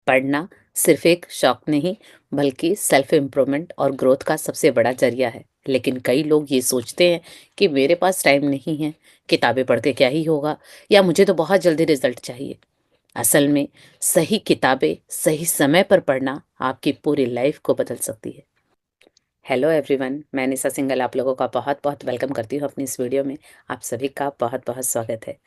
पढ़ना सिर्फ एक शौक नहीं बल्कि सेल्फ इम्प्रूवमेंट और ग्रोथ का सबसे बड़ा जरिया है। लेकिन कई लोग ये सोचते हैं कि मेरे पास टाइम नहीं है, किताबें पढ़ के क्या ही होगा, या मुझे तो बहुत जल्दी रिजल्ट चाहिए। असल में सही किताबें सही समय पर पढ़ना आपकी पूरी लाइफ को बदल सकती है। हेलो एवरीवन, मैं निशा सिंगल आप लोगों का बहुत बहुत वेलकम करती हूँ अपनी इस वीडियो में। आप सभी का बहुत बहुत स्वागत है।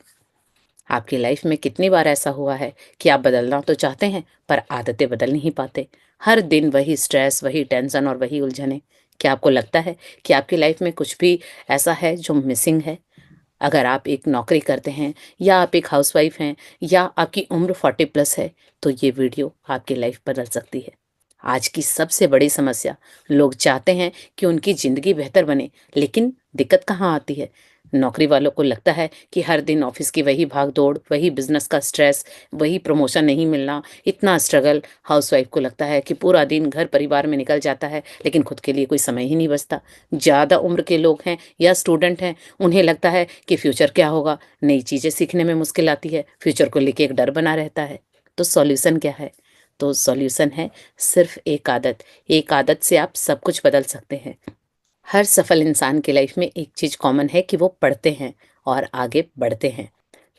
आपकी लाइफ में कितनी बार ऐसा हुआ है कि आप बदलना तो चाहते हैं पर आदतें बदल नहीं पाते। हर दिन वही स्ट्रेस, वही टेंशन और वही उलझने। क्या आपको लगता है कि आपकी लाइफ में कुछ भी ऐसा है जो मिसिंग है? अगर आप एक नौकरी करते हैं, या आप एक हाउसवाइफ हैं, या आपकी उम्र 40+ है, तो ये वीडियो आपकी लाइफ बदल सकती है। आज की सबसे बड़ी समस्या, लोग चाहते हैं कि उनकी ज़िंदगी बेहतर बने, लेकिन दिक्कत कहाँ आती है? नौकरी वालों को लगता है कि हर दिन ऑफिस की वही भाग-दौड़, वही बिज़नेस का स्ट्रेस, वही प्रमोशन नहीं मिलना, इतना स्ट्रगल। हाउसवाइफ को लगता है कि पूरा दिन घर परिवार में निकल जाता है, लेकिन खुद के लिए कोई समय ही नहीं बचता। ज़्यादा उम्र के लोग हैं या स्टूडेंट हैं, उन्हें लगता है कि फ्यूचर क्या होगा, नई चीज़ें सीखने में मुश्किल आती है, फ्यूचर को लेके एक डर बना रहता है। तो सॉल्यूशन क्या है? तो सॉल्यूशन है सिर्फ एक आदत से आप सब कुछ बदल सकते हैं। हर सफल इंसान की लाइफ में एक चीज़ कॉमन है कि वो पढ़ते हैं और आगे बढ़ते हैं।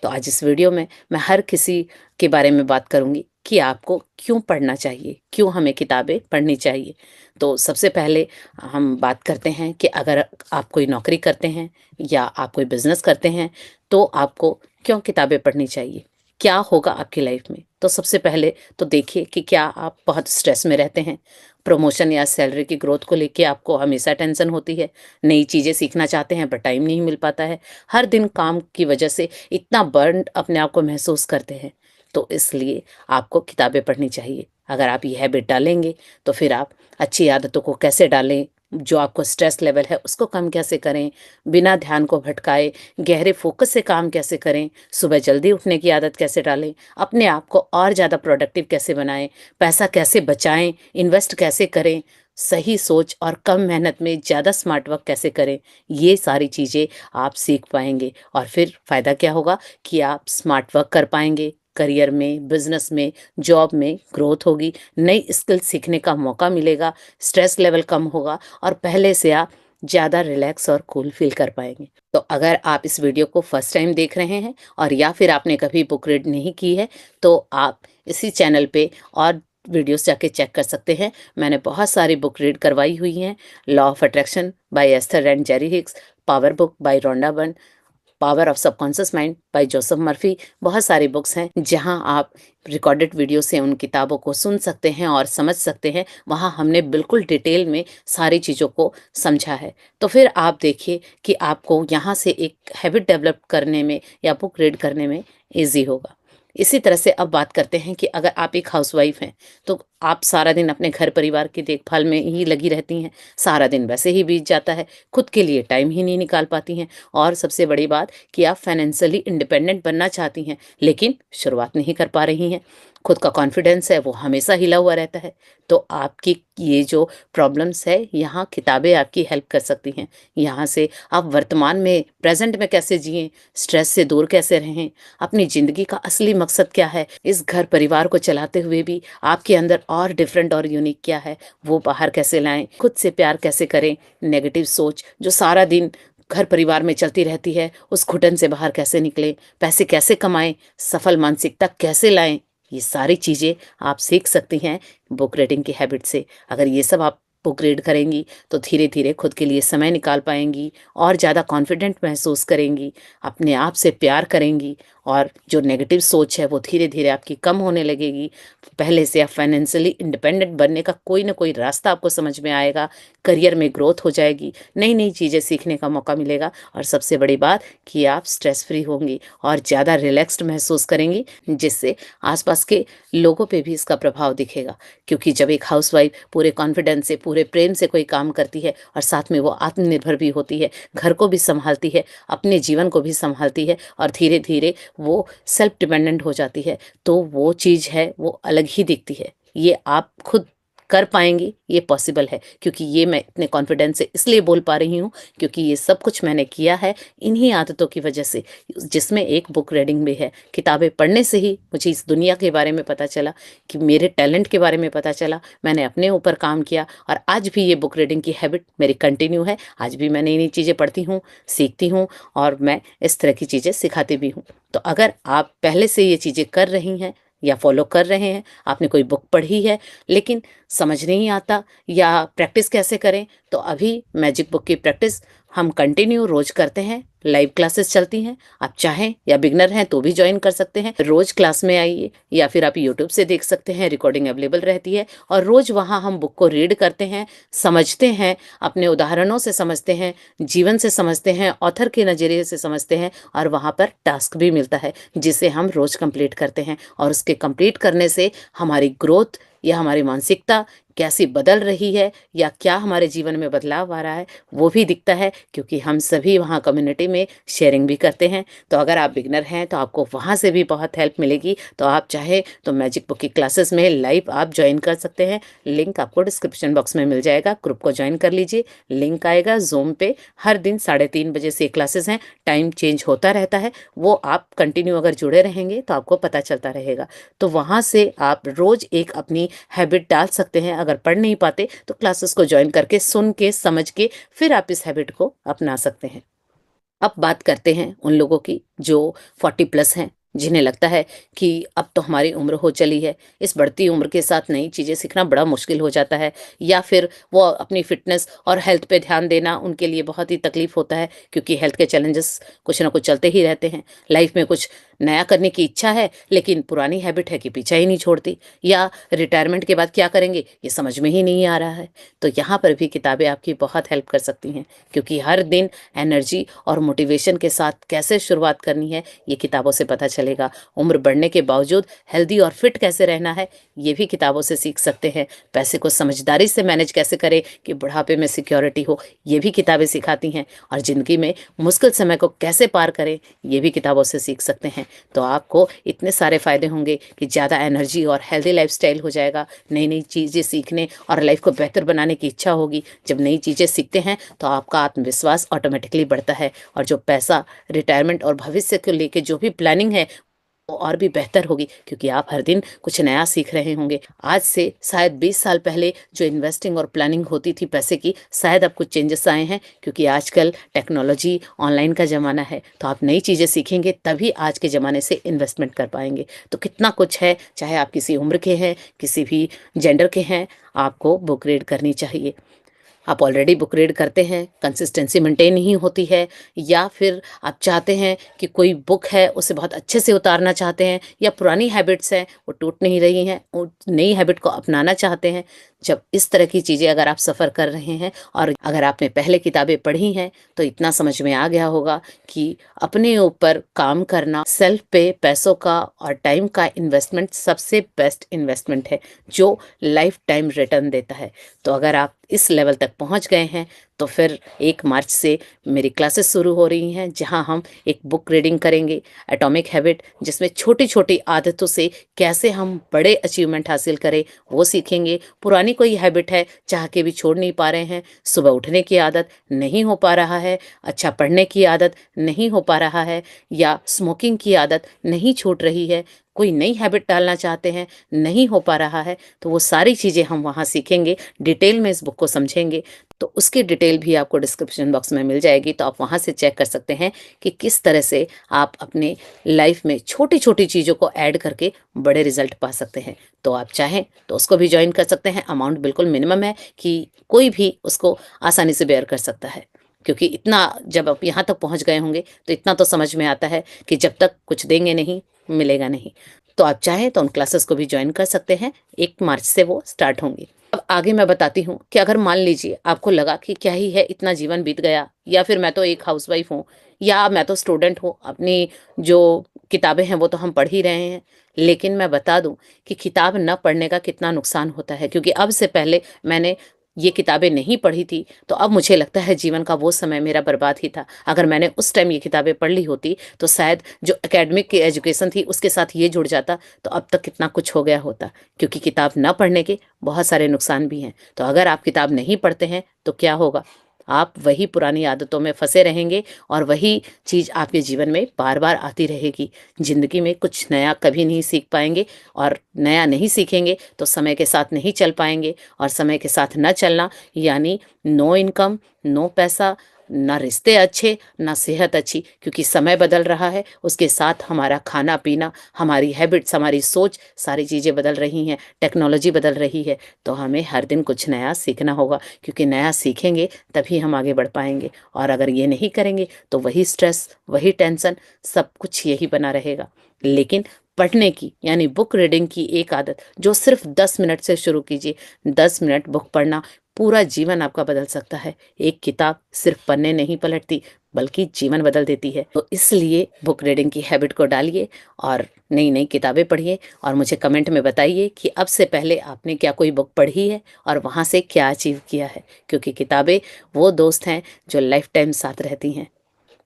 तो आज इस वीडियो में मैं हर किसी के बारे में बात करूंगी कि आपको क्यों पढ़ना चाहिए, क्यों हमें किताबें पढ़नी चाहिए। तो सबसे पहले हम बात करते हैं कि अगर आप कोई नौकरी करते हैं या आप कोई बिजनेस करते हैं, तो आपको क्यों किताबें पढ़नी चाहिए, क्या होगा आपकी लाइफ में। तो सबसे पहले तो देखिए कि क्या आप बहुत स्ट्रेस में रहते हैं। प्रमोशन या सैलरी की ग्रोथ को लेके आपको हमेशा टेंशन होती है। नई चीज़ें सीखना चाहते हैं पर टाइम नहीं मिल पाता है। हर दिन काम की वजह से इतना बर्न अपने आप को महसूस करते हैं। तो इसलिए आपको किताबें पढ़नी चाहिए। अगर आप ये हैबिट डालेंगे तो फिर आप अच्छी आदतों को कैसे डालें, जो आपको स्ट्रेस लेवल है उसको कम कैसे करें, बिना ध्यान को भटकाए गहरे फोकस से काम कैसे करें, सुबह जल्दी उठने की आदत कैसे डालें, अपने आप को और ज़्यादा प्रोडक्टिव कैसे बनाएं, पैसा कैसे बचाएं, इन्वेस्ट कैसे करें, सही सोच और कम मेहनत में ज़्यादा स्मार्ट वर्क कैसे करें, ये सारी चीज़ें आप सीख पाएंगे। और फिर फ़ायदा क्या होगा कि आप स्मार्ट वर्क कर पाएंगे, करियर में, बिजनेस में, जॉब में ग्रोथ होगी, नई स्किल सीखने का मौका मिलेगा, स्ट्रेस लेवल कम होगा और पहले से आप ज़्यादा रिलैक्स और कूल फील कर पाएंगे। तो अगर आप इस वीडियो को फर्स्ट टाइम देख रहे हैं और या फिर आपने कभी बुक रीड नहीं की है, तो आप इसी चैनल पे और वीडियोस जाके चेक कर सकते हैं। मैंने बहुत सारी बुक रीड करवाई हुई हैं। Law of attraction by Esther and Jerry Hicks, power book by Rhonda Byrne, power of subconscious mind by Joseph Murphy. बहुत सारी बुक्स हैं जहां आप रिकॉर्डेड वीडियो से उन किताबों को सुन सकते हैं और समझ सकते हैं। वहां हमने बिल्कुल डिटेल में सारी चीज़ों को समझा है। तो फिर आप देखिए कि आपको यहाँ से एक हैबिट डेवलप करने में या बुक रीड करने में ईजी होगा। इसी तरह से अब बात करते हैं कि अगर आप एक हाउसवाइफ हैं, तो आप सारा दिन अपने घर परिवार की देखभाल में ही लगी रहती हैं। सारा दिन वैसे ही बीत जाता है, खुद के लिए टाइम ही नहीं निकाल पाती हैं। और सबसे बड़ी बात कि आप फाइनेंशियली इंडिपेंडेंट बनना चाहती हैं, लेकिन शुरुआत नहीं कर पा रही हैं। खुद का कॉन्फिडेंस है वो हमेशा हिला हुआ रहता है। तो आपकी ये जो प्रॉब्लम्स है, यहाँ किताबें आपकी हेल्प कर सकती हैं। यहाँ से आप वर्तमान में, प्रेजेंट में कैसे जिएं, स्ट्रेस से दूर कैसे रहें, अपनी ज़िंदगी का असली मकसद क्या है, इस घर परिवार को चलाते हुए भी आपके अंदर और डिफरेंट और यूनिक क्या है, वो बाहर कैसे लाएं, खुद से प्यार कैसे करें, नेगेटिव सोच जो सारा दिन घर परिवार में चलती रहती है उस घुटन से बाहर कैसे निकलें, पैसे कैसे कमाएं, सफल मानसिकता कैसे लाएं, ये सारी चीज़ें आप सीख सकती हैं बुक रीडिंग की हैबिट से। अगर ये सब आप बुक रीड करेंगी तो धीरे धीरे खुद के लिए समय निकाल पाएंगी और ज़्यादा कॉन्फिडेंट महसूस करेंगी, अपने आप से प्यार करेंगी और जो नेगेटिव सोच है वो धीरे धीरे आपकी कम होने लगेगी। पहले से आप फाइनेंशियली इंडिपेंडेंट बनने का कोई ना कोई रास्ता आपको समझ में आएगा, करियर में ग्रोथ हो जाएगी, नई नई चीज़ें सीखने का मौका मिलेगा और सबसे बड़ी बात कि आप स्ट्रेस फ्री होंगी और ज़्यादा रिलैक्स्ड महसूस करेंगी, जिससे आसपास के लोगों पे भी इसका प्रभाव दिखेगा। क्योंकि जब एक हाउसवाइफ पूरे कॉन्फिडेंस से, पूरे प्रेम से कोई काम करती है और साथ में वो आत्मनिर्भर भी होती है, घर को भी संभालती है, अपने जीवन को भी संभालती है और धीरे धीरे वो सेल्फ डिपेंडेंट हो जाती है, तो वो चीज़ है वो अलग ही दिखती है। ये आप खुद कर पाएँगी, ये पॉसिबल है, क्योंकि ये मैं इतने कॉन्फिडेंस से इसलिए बोल पा रही हूँ, क्योंकि ये सब कुछ मैंने किया है इन्हीं आदतों की वजह से, जिसमें एक बुक रीडिंग भी है। किताबें पढ़ने से ही मुझे इस दुनिया के बारे में पता चला, कि मेरे टैलेंट के बारे में पता चला, मैंने अपने ऊपर काम किया और आज भी ये बुक रीडिंग की हैबिट मेरी कंटिन्यू है। आज भी मैं नई-नई चीज़ें पढ़ती हूँ, सीखती हूँ और मैं इस तरह की चीज़ें सिखाती भी हूँ। तो अगर आप पहले से ये चीज़ें कर रही हैं या फ़ॉलो कर रहे हैं, आपने कोई बुक पढ़ी है लेकिन समझ नहीं आता या प्रैक्टिस कैसे करें, तो अभी मैजिक बुक की प्रैक्टिस हम कंटिन्यू रोज़ करते हैं। लाइव क्लासेस चलती हैं, आप चाहें या बिगिनर हैं तो भी जॉइन कर सकते हैं। रोज़ क्लास में आइए या फिर आप यूट्यूब से देख सकते हैं, रिकॉर्डिंग अवेलेबल रहती है और रोज़ वहाँ हम बुक को रीड करते हैं, समझते हैं, अपने उदाहरणों से समझते हैं, जीवन से समझते हैं, ऑथर के नज़रिए से समझते हैं और वहाँ पर टास्क भी मिलता है, जिसे हम रोज़ कंप्लीट करते हैं और उसके कंप्लीट करने से हमारी ग्रोथ या हमारी मानसिकता कैसी बदल रही है या क्या हमारे जीवन में बदलाव आ रहा है, वो भी दिखता है, क्योंकि हम सभी वहाँ कम्युनिटी में शेयरिंग भी करते हैं। तो अगर आप बिगिनर हैं तो आपको वहाँ से भी बहुत हेल्प मिलेगी। तो आप चाहे तो मैजिक बुक की क्लासेस में लाइव आप ज्वाइन कर सकते हैं। लिंक आपको डिस्क्रिप्शन बॉक्स में मिल जाएगा, ग्रुप को ज्वाइन कर लीजिए। लिंक आएगा ज़ूम पे, हर दिन 3:30 बजे से क्लासेस हैं, टाइम चेंज होता रहता है, वो आप कंटिन्यू अगर जुड़े रहेंगे तो आपको पता चलता रहेगा। तो वहाँ से आप रोज़ एक अपनी हैबिट डाल सकते हैं। अगर पढ़ नहीं पाते तो क्लासेस को ज्वाइन करके, सुन के, समझ के फिर आप इस हैबिट को अपना सकते हैं। अब बात करते हैं उन लोगों की जो 40 प्लस हैं, जिन्हें लगता है कि अब तो हमारी उम्र हो चली है, इस बढ़ती उम्र के साथ नई चीज़ें सीखना बड़ा मुश्किल हो जाता है, या फिर वो अपनी फ़िटनेस और हेल्थ पे ध्यान देना उनके लिए बहुत ही तकलीफ़ होता है, क्योंकि हेल्थ के चैलेंजेस कुछ ना कुछ चलते ही रहते हैं। लाइफ़ में कुछ नया करने की इच्छा है, लेकिन पुरानी हैबिट है कि पीछा ही नहीं छोड़ती, या रिटायरमेंट के बाद क्या करेंगे, ये समझ में ही नहीं आ रहा है। तो यहाँ पर भी किताबें आपकी बहुत हेल्प कर सकती हैं, क्योंकि हर दिन एनर्जी और मोटिवेशन के साथ कैसे शुरुआत करनी है, ये किताबों से पता चलेगा। उम्र बढ़ने के बावजूद हेल्दी और फिट कैसे रहना है, ये भी किताबों से सीख सकते हैं। पैसे को समझदारी से मैनेज कैसे करें कि बुढ़ापे में सिक्योरिटी हो, ये भी किताबें सिखाती हैं। और ज़िंदगी में मुश्किल समय को कैसे पार करें, ये भी किताबों से सीख सकते हैं। तो आपको इतने सारे फ़ायदे होंगे कि ज़्यादा एनर्जी और हेल्दी लाइफस्टाइल हो जाएगा। नई-नई चीज़ें सीखने और लाइफ को बेहतर बनाने की इच्छा होगी। जब नई चीज़ें सीखते हैं तो आपका आत्मविश्वास ऑटोमेटिकली बढ़ता है और जो पैसा, रिटायरमेंट और भविष्य को लेके जो भी प्लानिंग है, वो और भी बेहतर होगी, क्योंकि आप हर दिन कुछ नया सीख रहे होंगे। आज से शायद 20 साल पहले जो इन्वेस्टिंग और प्लानिंग होती थी पैसे की, शायद अब कुछ चेंजेस आए हैं, क्योंकि आजकल टेक्नोलॉजी, ऑनलाइन का ज़माना है। तो आप नई चीज़ें सीखेंगे तभी आज के ज़माने से इन्वेस्टमेंट कर पाएँगे। तो कितना कुछ है, चाहे आप किसी उम्र के हैं, किसी भी जेंडर के हैं, आपको बुक रीड करनी चाहिए। आप ऑलरेडी बुक रीड करते हैं, कंसिस्टेंसी मेंटेन नहीं होती है, या फिर आप चाहते हैं कि कोई बुक है उसे बहुत अच्छे से उतारना चाहते हैं, या पुरानी हैबिट्स हैं वो टूट नहीं रही हैं, वो नई हैबिट को अपनाना चाहते हैं। जब इस तरह की चीज़ें अगर आप सफ़र कर रहे हैं और अगर आपने पहले किताबें पढ़ी हैं, तो इतना समझ में आ गया होगा कि अपने ऊपर काम करना, सेल्फ पे पैसों का और टाइम का इन्वेस्टमेंट सबसे बेस्ट इन्वेस्टमेंट है, जो लाइफ टाइम रिटर्न देता है। तो अगर आप इस लेवल तक पहुंच गए हैं, तो फिर 1 मार्च से मेरी क्लासेस शुरू हो रही हैं, जहां हम एक बुक रीडिंग करेंगे, एटॉमिक हैबिट, जिसमें छोटी-छोटी आदतों से कैसे हम बड़े अचीवमेंट हासिल करें, वो सीखेंगे। पुरानी कोई हैबिट है, चाह के भी छोड़ नहीं पा रहे हैं, सुबह उठने की आदत नहीं हो पा रहा है, अच्छा पढ़ने की आदत नहीं हो पा रहा है, या स्मोकिंग की आदत नहीं छूट रही है, कोई नई हैबिट डालना चाहते हैं, नहीं हो पा रहा है, तो वो सारी चीज़ें हम वहाँ सीखेंगे, डिटेल में इस बुक को समझेंगे। तो उसकी डिटेल भी आपको डिस्क्रिप्शन बॉक्स में मिल जाएगी, तो आप वहाँ से चेक कर सकते हैं कि किस तरह से आप अपने लाइफ में छोटी-छोटी चीज़ों को ऐड करके बड़े रिज़ल्ट पा सकते हैं। तो आप चाहें तो उसको भी जॉइन कर सकते हैं। अमाउंट बिल्कुल मिनिमम है कि कोई भी उसको आसानी से बेयर कर सकता है। क्योंकि इतना जब आप यहाँ तक पहुँच गए होंगे, तो इतना तो समझ में आता है कि जब तक कुछ देंगे नहीं, मिलेगा नहीं। तो आप चाहें तो उन क्लासेस को भी जॉइन कर सकते हैं, 1 मार्च से वो स्टार्ट होंगी। अब आगे मैं बताती हूँ कि अगर मान लीजिए आपको लगा कि क्या ही है, इतना जीवन बीत गया, या फिर मैं तो एक हाउसवाइफ हूँ, या मैं तो स्टूडेंट हूँ, अपनी जो किताबें हैं वो तो हम पढ़ ही रहे हैं। लेकिन मैं बता दूँ कि किताब न पढ़ने का कितना नुकसान होता है, क्योंकि अब से पहले मैंने ये किताबें नहीं पढ़ी थी, तो अब मुझे लगता है जीवन का वो समय मेरा बर्बाद ही था। अगर मैंने उस टाइम ये किताबें पढ़ ली होती, तो शायद जो एकेडमिक की एजुकेशन थी, उसके साथ ये जुड़ जाता, तो अब तक कितना कुछ हो गया होता। क्योंकि किताब ना पढ़ने के बहुत सारे नुकसान भी हैं। तो अगर आप किताब नहीं पढ़ते हैं, तो क्या होगा? आप वही पुरानी आदतों में फँसे रहेंगे और वही चीज़ आपके जीवन में बार-बार आती रहेगी। ज़िंदगी में कुछ नया कभी नहीं सीख पाएँगे, और नया नहीं सीखेंगे तो समय के साथ नहीं चल पाएँगे, और समय के साथ ना चलना यानी नो इनकम, नो पैसा, ना रिश्ते अच्छे, ना सेहत अच्छी। क्योंकि समय बदल रहा है, उसके साथ हमारा खाना-पीना, हमारी हैबिट्स, हमारी सोच, सारी चीज़ें बदल रही हैं, टेक्नोलॉजी बदल रही है। तो हमें हर दिन कुछ नया सीखना होगा, क्योंकि नया सीखेंगे तभी हम आगे बढ़ पाएँगे। और अगर ये नहीं करेंगे तो वही स्ट्रेस, वही टेंशन, सब कुछ यही बना रहेगा। लेकिन पढ़ने की यानी बुक रीडिंग की एक आदत जो सिर्फ 10 मिनट से शुरू कीजिए। 10 मिनट बुक पढ़ना पूरा जीवन आपका बदल सकता है। एक किताब सिर्फ पन्ने नहीं पलटती, बल्कि जीवन बदल देती है। तो इसलिए बुक रीडिंग की हैबिट को डालिए और नई-नई किताबें पढ़िए, और मुझे कमेंट में बताइए कि अब से पहले आपने क्या कोई बुक पढ़ी है और वहाँ से क्या अचीव किया है। क्योंकि किताबें वो दोस्त हैं जो लाइफ टाइम साथ रहती हैं।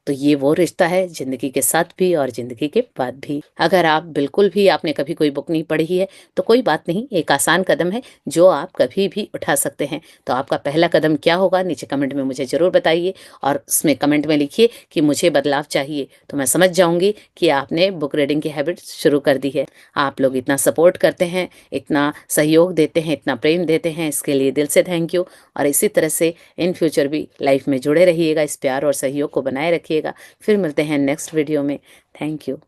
तो ये वो रिश्ता है ज़िंदगी के साथ भी और ज़िंदगी के बाद भी। अगर आप बिल्कुल भी आपने कभी कोई बुक नहीं पढ़ी है, तो कोई बात नहीं, एक आसान कदम है जो आप कभी भी उठा सकते हैं। तो आपका पहला कदम क्या होगा, नीचे कमेंट में मुझे ज़रूर बताइए, और उसमें कमेंट में लिखिए कि मुझे बदलाव चाहिए। तो मैं समझ जाऊँगी कि आपने बुक रीडिंग की हैबिट शुरू कर दी है। आप लोग इतना सपोर्ट करते हैं, इतना सहयोग देते हैं, इतना प्रेम देते हैं, इसके लिए दिल से थैंक यू। और इसी तरह से इन फ्यूचर भी लाइफ में जुड़े रहिएगा, इस प्यार और सहयोग को बनाए रखिएगा। फिर मिलते हैं नेक्स्ट वीडियो में। Thank you.